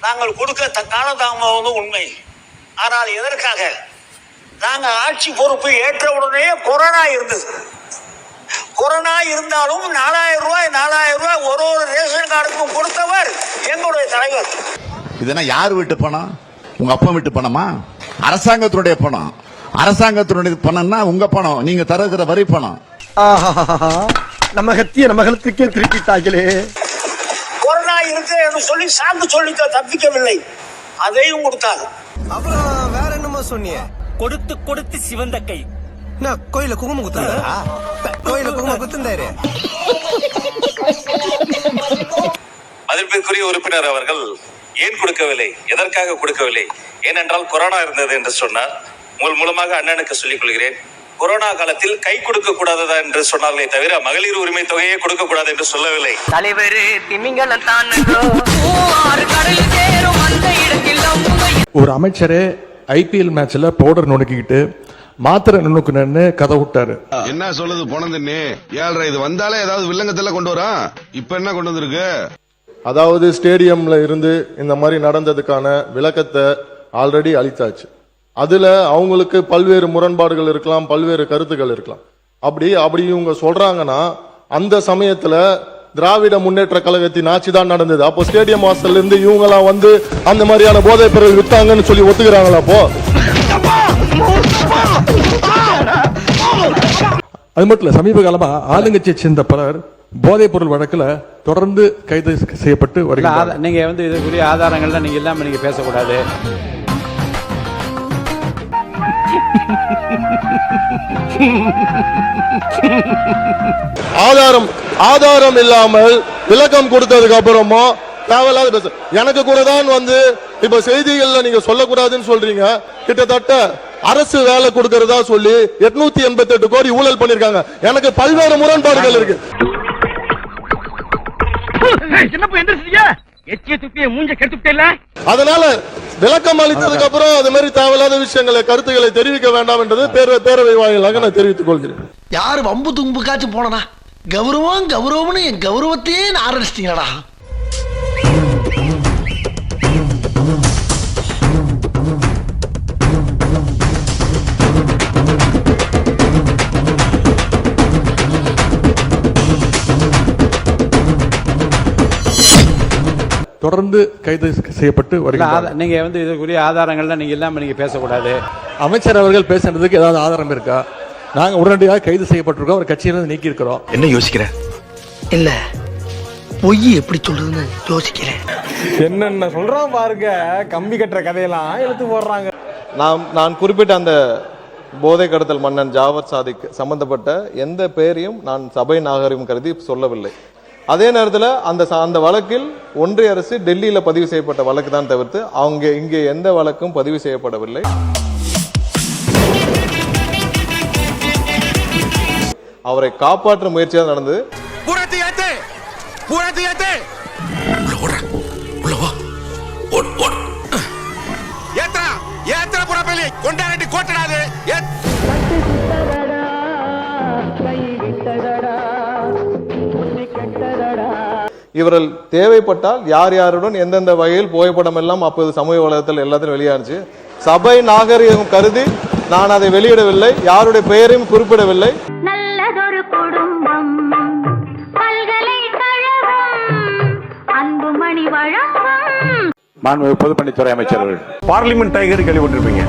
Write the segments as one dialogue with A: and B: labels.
A: நாங்கள் கொடுக்க காலதாமதம் உண்மை. ஆனால் எதற்காக? நாங்கள் ஆட்சி பொறுப்பு ஏற்ற உடனே கொரோனா இருந்தது. கொரோனா இருந்தாலும் 4000 ரூபாய் ஒரு ரேஷன் கார்டுக்கும் கொடுத்தவர் எங்களுடைய தலைவர்.
B: இதெல்லாம் யார் வீட்டு பணம்? உங்க அப்பா வீட்டு பணமா? அரசாங்கத்தினுடைய பணம். அரசாங்கத்தினுடைய பணம்னா உங்க பணம், நீங்க தருகிற வரி பணம்.
C: நம்ம கத்திய நம்ம கழுத்துக்கே திருப்பிட்டாங்களே.
A: கொரோனா இருக்கு என்று சொல்லி சாக்கு சொல்லிக்க தப்பிக்கவில்லை, அதையும் கொடுத்தாங்க.
C: அப்புறம் வேற என்னமோ சொன்னீங்க?
D: கொடுத்து கொடுத்து சிவந்த கை.
C: கோயில குங்குமம் குத்துறா? கோயில குங்குமம் குத்துந்தாரு.
E: மதிப்பிற்குரிய உறுப்பினர் அவர்கள் ஏன் கொடுக்கவில்லை, எதற்காக கொடுக்கவில்லை? ஏனென்றால் கொரோனா இருந்தது என்று சொன்னார். உங்கள் மூலமாக அண்ணனுக்கு சொல்லிக் கொள்கிறேன், கொரோனா காலத்தில் கை கொடுக்க கூடாததா என்று சொன்னார்களே தவிர மகளிர் உரிமை தொகையை கொடுக்க கூடாது என்று சொல்லவில்லை.
D: தலைவர் திமிங்கலத்தான்
F: ஒரு அமைச்சரே ஐபிஎல் மேட்ச்ல பவுடர் நுணுக்கிட்டு மாத்திரை நுணுக்குன்னு கதை விட்டாரு.
G: என்ன சொல்லுது போனதுன்னு 7:30 இது வந்தாலே ஏதாவது வில்லங்கத்துல கொண்டு வரா. இப்ப என்ன கொண்டு வந்திருக்கு?
H: அதாவது ஸ்டேடியம்ல இருந்து இந்த மாதிரி நடந்ததுக்கான விளக்கத்தை ஆல்ரெடி அளித்தாச்சு. அதுல அவங்களுக்கு பல்வேறு முரண்பாடுகள் இருக்கலாம், பல்வேறு கருத்துக்கள் இருக்கலாம். அப்படி இவங்க சொல்றாங்கன்னா அந்த சமயத்துல திராவிட முன்னேற்ற கழகத்தின் ஆட்சி தான் நடந்தது. அப்போ ஸ்டேடியம் வாசல்ல இருந்து இவங்க எல்லாம் வந்து அந்த மாதிரியான போதைப் பொருள் வித்தாங்கன்னு சொல்லி ஒத்துக்கிறாங்களா? அப்போ
F: அது மட்டும் இல்ல, சமீப காலமா ஆளுங்கட்சியை சேர்ந்த பலர் போதைப் பொருள் வழக்குல தொடர்ந்து கைது செய்யப்பட்டு வருகிறார்கள்.
I: நீங்க இதுக்குரிய ஆதாரங்கள்லாம் நீங்க இல்லாம நீங்க பேசக்கூடாது.
H: ஆதாரம் இல்லாமல் விளக்கம் கொடுத்ததுக்கு அப்புறமா தேவையில்லாத பேச. எனக்கு கூட தான் வந்து இப்ப செய்திகள்ல நீங்க சொல்லக்கூடாதுன்னு சொல்றீங்க. கிட்டத்தட்ட அரசு வேலை கொடுக்கறதா சொல்லி 888 கோடி ஊழல் பண்ணிருக்காங்க. எனக்கு பல்வேறு முரண்பாடுகள் இருக்கு. அதனால விளக்கம் அளித்ததுக்கு அப்புறம் அது மாதிரி தேவையில்லாத விஷயங்களை கருத்துக்களை தெரிவிக்க வேண்டாம் என்றது பேரவை வாயிலாக நான் தெரிவித்துக் கொள்கிறேன்.
C: யாரு வம்பு தும்புக்காச்சும் போனனா கௌரவம்னு என் கௌரவத்தையே ஆரம்பிச்சிட்டீங்களா?
F: தொடர்ந்து கைது செய்யப்பட்டு வருகிறார்கள்.
I: நீங்க இதுக்குரிய ஆதாரங்கள்லாம் நீங்க இல்லாம நீங்க பேசக்கூடாது.
F: அமைச்சர் அவர்கள் பேசுறதுக்கு ஏதாவது ஆதாரம் இருக்கா? நாங்க உடனடியாக கைது செய்யப்பட்டிருக்கோம், ஒரு கட்சியிலிருந்து நீக்கி இருக்கிறோம்.
C: என்ன யோசிக்கிற? இல்ல பொய் எப்படி சொல்றதுன்னு யோசிக்கிறேன்.
J: என்னென்ன சொல்றான் பாருங்க, கம்பி கட்டுற கதையெல்லாம் எடுத்து போடுறாங்க.
H: நான் குறிப்பிட்ட அந்த போதை கடத்தல் மன்னன் ஜாவர் சாதிக் சம்பந்தப்பட்ட எந்த பெயரையும் நான் சபை நாகரிகம் கருதி சொல்லவில்லை. அதே நேரத்தில் அந்த வழக்கில் ஒன்றிய அரசு டெல்லியில பதிவு செய்யப்பட்ட வழக்கு தான் தவிர்த்து இங்கே எந்த வழக்கும் பதிவு செய்யப்படவில்லை. அவரை காப்பாற்ற முயற்சியாக நடந்தது. இவர்கள் தேவைப்பட்டால் யார் யாருடன் எந்தெந்த வகையில் புகைப்படம் எல்லாம் அப்போது சமூக வலைதளத்தில் எல்லாத்தையும் வெளியானுச்சு. சபை நாகரிகம் கருதி நான் அதை வெளியிடவில்லை, யாருடைய பெயரையும் குறிப்பிடவில்லை.
K: நல்லதொரு குடும்பம், பல்கலைக்கழகம், அன்புமணி வழங்கும்
B: மாண்புமிகு பொதுப்பணித்துறை அமைச்சர்கள்.
J: பார்லிமெண்ட் டைகர் கேள்விப்பட்டிருப்பீங்க,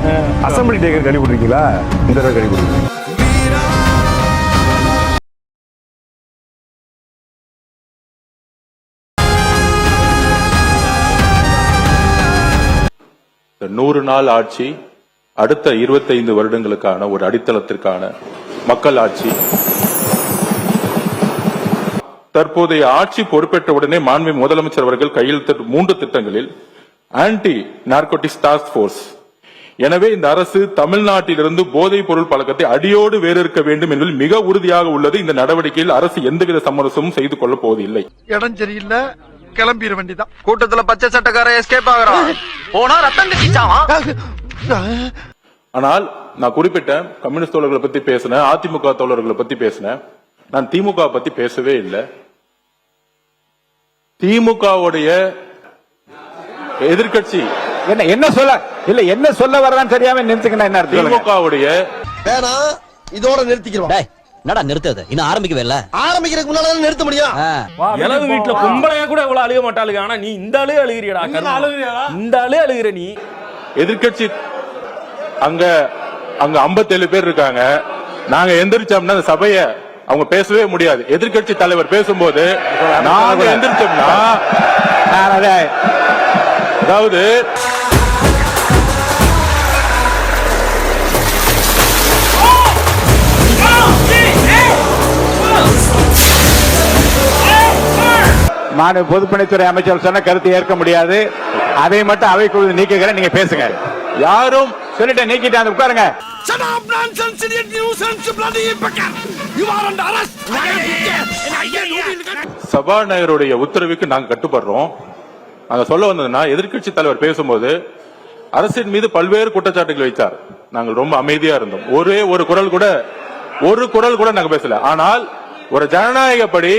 J: அசம்பிளி டைகர் கேள்விப்பட்டிருக்கீங்களா? இந்த தடவை கேள்விப்பட்டிருக்கீங்க.
L: இந்த 100 நாள் ஆட்சி அடுத்த 25 வருடங்களுக்கான ஒரு அடித்தளத்திற்கான மக்கள் ஆட்சி. தற்போதைய ஆட்சி பொறுப்பேற்ற உடனே மாண்புமிகு முதலமைச்சர் அவர்கள் கையெழுத்திட்ட 3 திட்டங்களில் ஆன்டி நார்கோட்டிக்ஸ் டாஸ்க் போர்ஸ். எனவே இந்த அரசு தமிழ்நாட்டிலிருந்து போதைப் பொருள் பழக்கத்தை அடியோடு வேறறுக்க வேண்டும் என்பதில் மிக உறுதியாக உள்ளது. இந்த நடவடிக்கையில் அரசு எந்தவித சமரசமும் செய்து கொள்ளப் போவதில்லை.
C: இடம் சரியில்லை, கிளம்பிட வேண்டியதான். கூட்டத்துல பச்சை சட்டக்கார எஸ்கேப் ஆகுறான், போனா ரத்தம் கட்டிச்சான்.
L: ஆனால் நான் குறிப்பிட்ட கம்யூனிஸ்ட் தோழர்களை பத்தி பேசினேன், அதிமுக தோழர்களை பத்தி பேசினேன். நான் திமுக பத்தி பேசவே இல்லை. திமுகவுடைய எதிர்க்கட்சி
I: என்ன சொல்ல வர்றான்னு தெரியாம நிறுத்துக்கணும் என்ன அர்த்தம்
L: திமுகவுடைய
C: வேணா இதோட நிறுத்திக்கிறோம்.
D: என்னடா நிறுத்தது இன்னும் ஆரம்பிக்கவே இல்ல
C: ஆரம்பிக்கிறதுக்கு முன்னால நிறுத்த முடியும்.
J: இளவு வீட்டுல கும்பலையா கூட இவ்வளவு அழுக மாட்டாளுங்க. ஆனா நீ இந்த ஆளே அழுகிறியடா. இந்த ஆளே அழுகிற நீ.
L: எதிர்க்கட்சி அங்க 57 பேர் இருக்காங்க. நாங்க எந்திரிச்சோம்னா அந்த சபைய அவங்க பேசவே முடியாது. எதிர்க்கட்சி தலைவர் பேசும்போது நாங்க எந்திரிச்சோம்னா அதாவது
I: மாநில பொதுப்பணித்துறை அமைச்சர் சொன்ன கருத்தை ஏற்க முடியாது. அதை மட்டும் அவைக்குழு நீக்குகிறேன். நீங்க பேசுங்க.
L: யாரும்
I: சொல்லிட்டு நீக்கிட்டு அந்த உட்காருங்க.
L: சபாநாயகருடைய உத்தரவுக்கு நாங்க கட்டுப்படுறோம். நாங்க சொல்ல வந்ததுன்னா எதிர்க்கட்சி தலைவர் பேசும்போது அரசின் மீது பல்வேறு குற்றச்சாட்டுகள் வைத்தார். நாங்கள் ரொம்ப அமைதியா இருந்தோம். ஒரு குரல் கூட நாங்க பேசல. ஆனால் ஒரு ஜனநாயகப்படி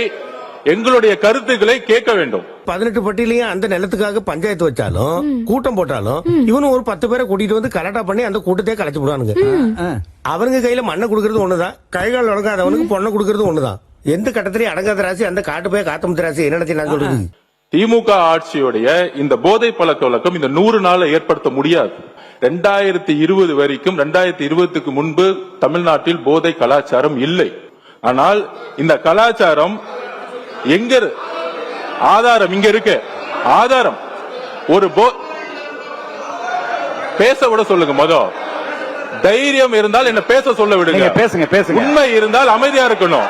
L: எங்களுடைய கருத்துக்களை கேட்க வேண்டும்.
C: 18 பட்டியலையும் அந்த நிலத்துக்காக பஞ்சாயத்து வச்சாலும் கூட்டம் போட்டாலும் இவனு ஒரு 10 பேரை கூட்டிட்டு வந்து கலாட்டா பண்ணி அந்த கூட்டத்தையே கலைச்சு விடுவானுங்க. அவனுங்க கையில மண்ணை கொடுக்கறது ஒண்ணுதான், கைகால் உடங்காதவனுக்கு பொண்ணை கொடுக்கறது ஒண்ணுதான். எந்த கட்டத்திலையும் அடங்காத ராசி அந்த காட்டு போய் காத்தமுத்து ராசி என்ன நான் சொல்றது.
L: திமுக ஆட்சியுடைய இந்த போதை பழக்க வழக்கம் இந்த 100 நாள ஏற்படுத்த முடியாது. 2020 வரைக்கும் 2020க்கு முன்பு தமிழ்நாட்டில் போதை கலாச்சாரம் இல்லை. ஆனால் இந்த கலாச்சாரம் எங்க ஆதாரம் இங்க இருக்கு. ஆதாரம் ஒரு பேச விட சொல்லுங்க. தைரியம் இருந்தால் என்ன பேச சொல்ல விடுங்க.
I: பேசுங்க.
L: உண்மை இருந்தால் அமைதியா இருக்கணும்.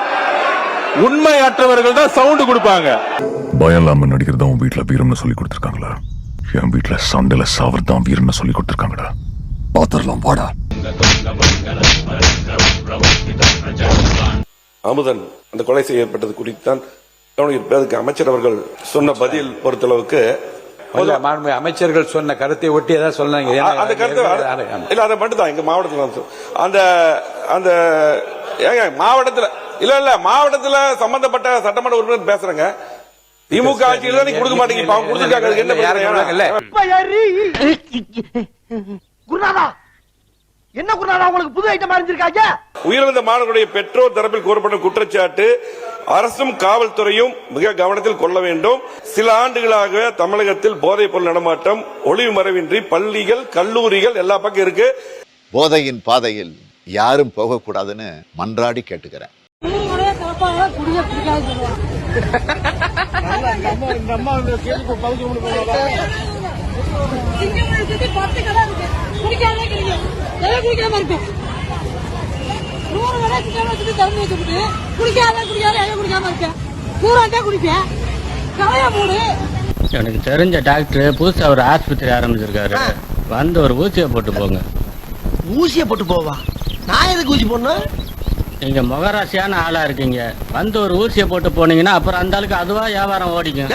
L: உண்மையற்றவர்கள் தான் சவுண்ட் கொடுப்பாங்க.
J: பயம் இல்லாம நடிக்கிறதா உன் வீட்டுல வீரம்னு சொல்லி கொடுத்திருக்காங்களா? என் வீட்டுல சண்டையில சாவர்தான் வீரம்னு சொல்லி கொடுத்திருக்காங்கடா. பாத்திரலாம் வாடா.
G: அமுதன் அந்த கொலை செய்யப்பட்டது குறித்தான் அதுக்கு அமைச்சர் அவர்கள் சொன்ன பதில் பொறுத்தளவுக்கு
I: அமைச்சர்கள் சொன்ன கருத்தை ஒட்டி ஏதாவது சொன்னாங்க.
G: அந்த கருத்து இல்ல அதை மட்டும் தான் எங்க மாவட்டத்தில் அந்த மாவட்டத்தில் சம்பந்தப்பட்ட சட்டமன்ற உறுப்பினர் பேசுறேங்க. திமுக ஆட்சியில் நீ கொடுக்க மாட்டீங்க. அவங்க கொடுத்துருக்காங்க.
C: என்ன குருநாதா உங்களுக்கு புது ஐட்டம் அறிஞ்சிருக்காங்க.
G: உயிரிழந்த மாணவர்களுடைய பெற்றோர் தரப்பில் கூறப்பட்ட குற்றச்சாட்டு அரசும் காவல்துறையும் மிக கவனத்தில் கொள்ள வேண்டும். சில ஆண்டுகளாக தமிழகத்தில் போதைப் பொருள் நடமாட்டம் ஒளிவு மறைவின்றி பள்ளிகள் கல்லூரிகள் எல்லா பக்கம் இருக்கு.
B: போதையின் பாதையில் யாரும் போகக்கூடாதுன்னு மன்றாடி கேட்டுக்கிறேன்.
D: எனக்கு தெரிஞ்ச டாக்டர் புதுசா ஒரு ஆஸ்பத்திரி ஆரம்பிச்சிருக்காரு. வந்து ஒரு ஊசியை போட்டு போங்க.
C: ஊசியை போட்டு போவா? நான் எதுக்கு ஊசி போடணும்?
D: நீங்க முகராசியான ஆளா இருக்கீங்க. வந்து ஒரு ஊசியை போட்டு போனீங்கன்னா அப்புறம் அந்த ஆளுக்கு அதுவா வியாபாரம் ஓடிக்கும்.